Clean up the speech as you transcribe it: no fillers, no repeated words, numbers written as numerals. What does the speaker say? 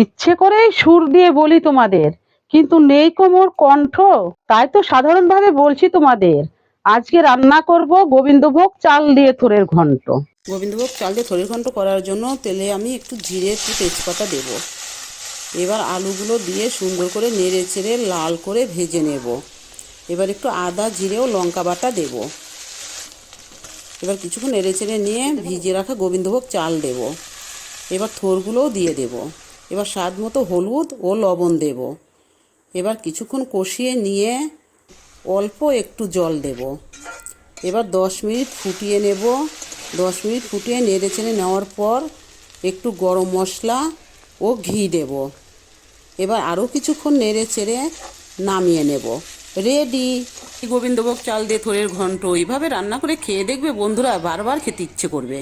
ইচ্ছে করেই সুর দিয়ে বলি তোমাদের, কিন্তু নেই কোমর কণ্ঠ, তাই তো সাধারণভাবে বলছি তোমাদের। আজকে রান্না করব গোবিন্দভোগ চাল দিয়ে থোড়ের ঘন্ট। গোবিন্দভোগ চাল দিয়ে থোড়ের ঘন্ট করার জন্য তেলে আমি একটু জিরে, একটু তেজপাতা দেব। এবার আলুগুলো দিয়ে সুন্দর করে নেড়ে চেড়ে লাল করে ভেজে নেব। এবার একটু আদা, জিরে ও লঙ্কা বাটা দেব। এবার কিছুক্ষণ নেড়ে চেড়ে নিয়ে ভিজিয়ে রাখা গোবিন্দভোগ চাল দেব। এবার থোড়গুলোও দিয়ে দেব। এবার স্বাদ মতো হলুদ ও লবণ দেব। এবার কিছুক্ষণ কষিয়ে নিয়ে অল্প একটু জল দেব। এবার 10 মিনিট ফুটিয়ে নেব। 10 মিনিট ফুটিয়ে নেড়ে চেড়ে নেওয়ার পর একটু গরম মশলা ও ঘি দেব। এবার আরও কিছুক্ষণ নেড়ে চেড়ে নামিয়ে নেব। রেডি গোবিন্দভোগ চাল দিয়ে থোড়ের ঘন্ট। এইভাবে রান্না করে খেয়ে দেখবে বন্ধুরা, বারবার খেতে ইচ্ছে করবে।